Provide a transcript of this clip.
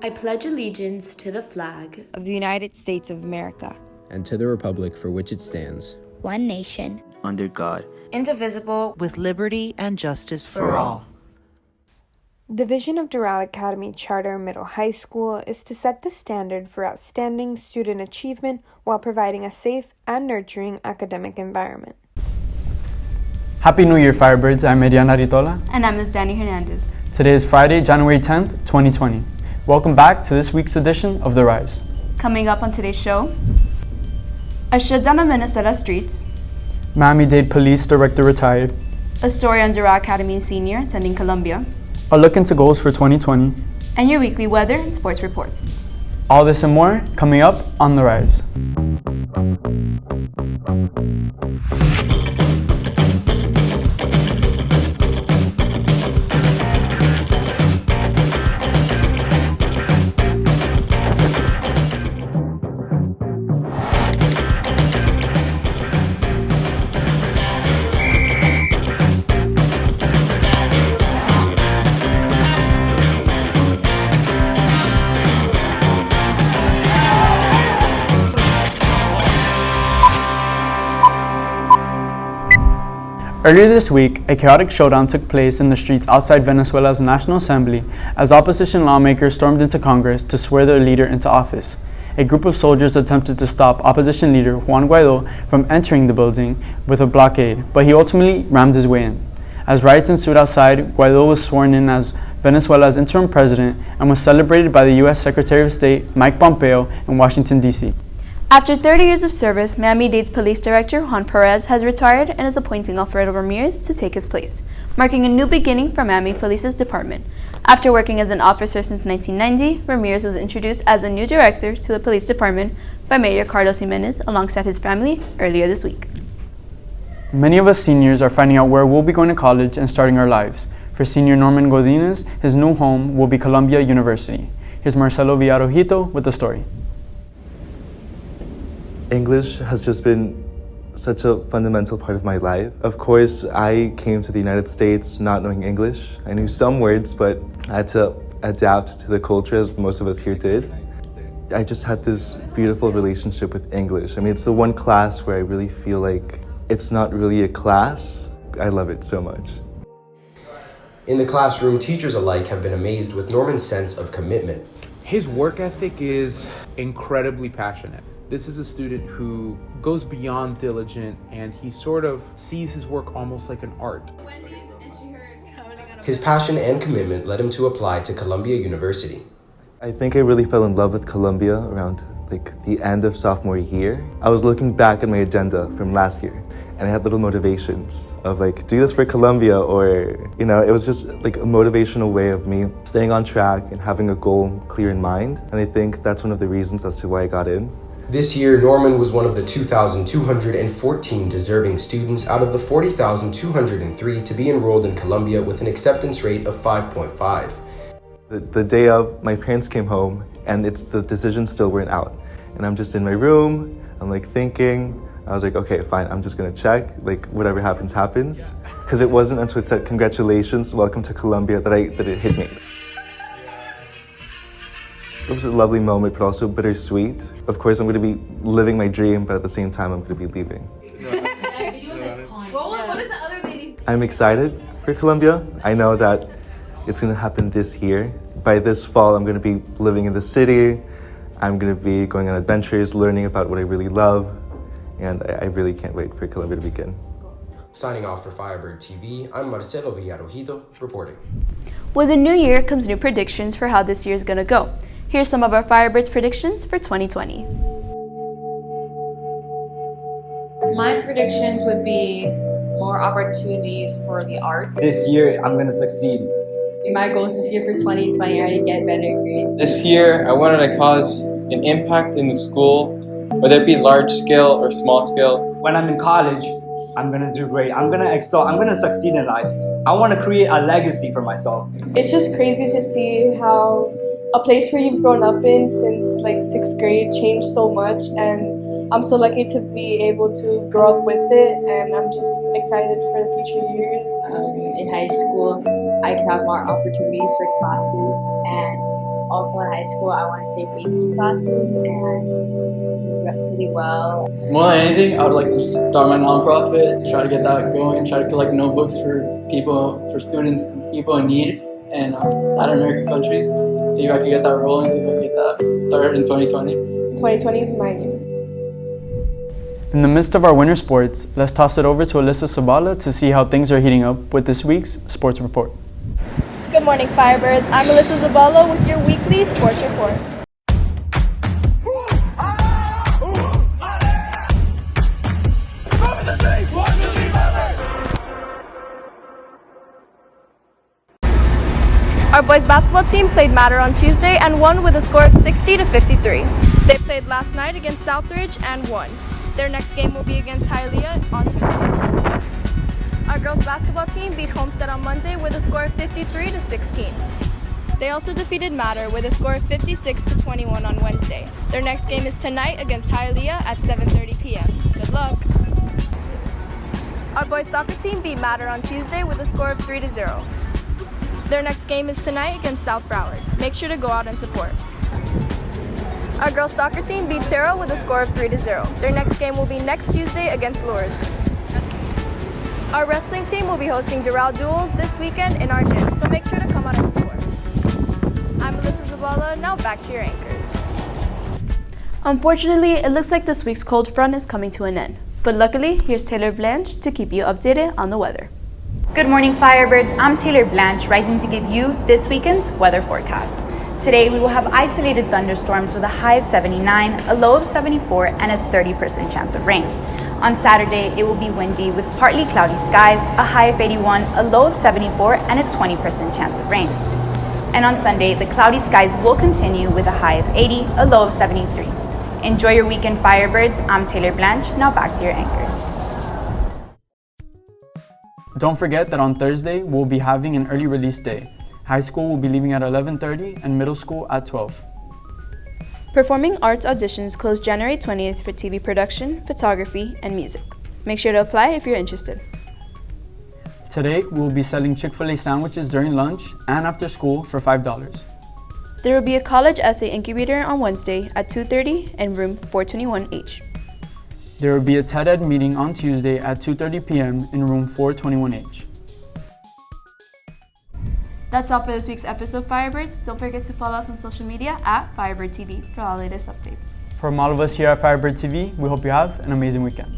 I pledge allegiance to the flag of the United States of America and to the republic for which it stands, one nation, under God, indivisible, with liberty and justice for all. The vision of Doral Academy Charter Middle High School is to set the standard for outstanding student achievement while providing a safe and nurturing academic environment. Happy New Year, Firebirds. I'm Mariana Ritola. And I'm Ms. Danny Hernandez. Today is Friday, January 10th, 2020. Welcome back to this week's edition of The Rise. Coming up on today's show, a shutdown of Minnesota streets, Miami-Dade Police Director retired, a story on Doral Academy senior attending Columbia, a look into goals for 2020, and your weekly weather and sports reports. All this and more coming up on The Rise. Earlier this week, a chaotic showdown took place in the streets outside Venezuela's National Assembly as opposition lawmakers stormed into Congress to swear their leader into office. A group of soldiers attempted to stop opposition leader Juan Guaidó from entering the building with a blockade, but he ultimately rammed his way in. As riots ensued outside, Guaidó was sworn in as Venezuela's interim president and was celebrated by the U.S. Secretary of State Mike Pompeo in Washington, D.C. After 30 years of service, Miami-Dade's police director, Juan Perez, has retired and is appointing Alfredo Ramirez to take his place, marking a new beginning for Miami Police's department. After working as an officer since 1990, Ramirez was introduced as a new director to the police department by Mayor Carlos Jimenez alongside his family earlier this week. Many of us seniors are finding out where we'll be going to college and starting our lives. For senior Norman Godinez, his new home will be Columbia University. Here's Marcelo Villarojito with the story. English has just been such a fundamental part of my life. Of course, I came to the United States not knowing English. I knew some words, but I had to adapt to the culture as most of us here did. I just had this beautiful relationship with English. I mean, it's the one class where I really feel like it's not really a class. I love it so much. In the classroom, teachers alike have been amazed with Norman's sense of commitment. His work ethic is incredibly passionate. This is a student who goes beyond diligent, and he sort of sees his work almost like an art. His passion and commitment led him to apply to Columbia University. I think I really fell in love with Columbia around the end of sophomore year. I was looking back at my agenda from last year, and I had little motivations of do this for Columbia, or, it was just a motivational way of me staying on track and having a goal clear in mind. And I think that's one of the reasons as to why I got in. This year, Norman was one of the 2,214 deserving students out of the 40,203 to be enrolled in Columbia with an acceptance rate of 5.5. The day of, my parents came home, and the decision still weren't out. And I'm just in my room, I'm thinking, I was okay, fine, I'm just gonna check, whatever happens, happens. Because it wasn't until it said, congratulations, welcome to Columbia, that it hit me. It was a lovely moment, but also bittersweet. Of course, I'm going to be living my dream, but at the same time, I'm going to be leaving. What is the other ladies? I'm excited for Columbia. I know that it's going to happen this year. By this fall, I'm going to be living in the city. I'm going to be going on adventures, learning about what I really love. And I really can't wait for Columbia to begin. Signing off for Firebird TV, I'm Marcelo Villarojito reporting. With the new year comes new predictions for how this year is going to go. Here's some of our Firebirds predictions for 2020. My predictions would be more opportunities for the arts. This year, I'm going to succeed. My goals this year for 2020 are to get better grades. This year, I wanted to cause an impact in the school, whether it be large scale or small scale. When I'm in college, I'm going to do great. I'm going to excel. I'm going to succeed in life. I want to create a legacy for myself. It's just crazy to see how a place where you've grown up in since 6th grade changed so much, and I'm so lucky to be able to grow up with it, and I'm just excited for the future years. In high school, I could have more opportunities for classes and Also in high school, I want to take AP classes and do really well. More than anything, I would like to just start my nonprofit, try to get that going, try to collect notebooks for students, people in need in Latin American countries. See if I can get that rolling, see if I can get that started in 2020. 2020 is my year. In the midst of our winter sports, let's toss it over to Alyssa Sabala to see how things are heating up with this week's sports report. Good morning, Firebirds. I'm Alyssa Zabala with your weekly sports report. Our boys basketball team played Matter on Tuesday and won with a score of 60-53. They played last night against Southridge and won. Their next game will be against Hialeah on Tuesday. Our girls basketball team beat Homestead on Monday with a score of 53-16. They also defeated Matter with a score of 56-21 on Wednesday. Their next game is tonight against Hialeah at 7:30 p.m. Good luck. Our boys soccer team beat Matter on Tuesday with a score of 3-0. Their next game is tonight against South Broward. Make sure to go out and support. Our girls soccer team beat Terrell with a score of 3-0. Their next game will be next Tuesday against Lourdes. Our wrestling team will be hosting Doral Duels this weekend in our gym, so make sure to come out and support. I'm Alyssa Zabala, now back to your anchors. Unfortunately, it looks like this week's cold front is coming to an end. But luckily, here's Taylor Blanche to keep you updated on the weather. Good morning, Firebirds. I'm Taylor Blanche, rising to give you this weekend's weather forecast. Today, we will have isolated thunderstorms with a high of 79, a low of 74, and a 30% chance of rain. On Saturday, it will be windy with partly cloudy skies, a high of 81, a low of 74, and a 20% chance of rain. And on Sunday, the cloudy skies will continue with a high of 80, a low of 73. Enjoy your weekend, Firebirds. I'm Taylor Blanche. Now back to your anchors. Don't forget that on Thursday, we'll be having an early release day. High school will be leaving at 11:30 and middle school at 12. Performing arts auditions close January 20th for TV production, photography, and music. Make sure to apply if you're interested. Today, we'll be selling Chick-fil-A sandwiches during lunch and after school for $5. There will be a college essay incubator on Wednesday at 2:30 in room 421H. There will be a TED Ed meeting on Tuesday at 2:30 p.m. in room 421H. That's all for this week's episode, Firebirds. Don't forget to follow us on social media at Firebird TV for all latest updates. From all of us here at Firebird TV, we hope you have an amazing weekend.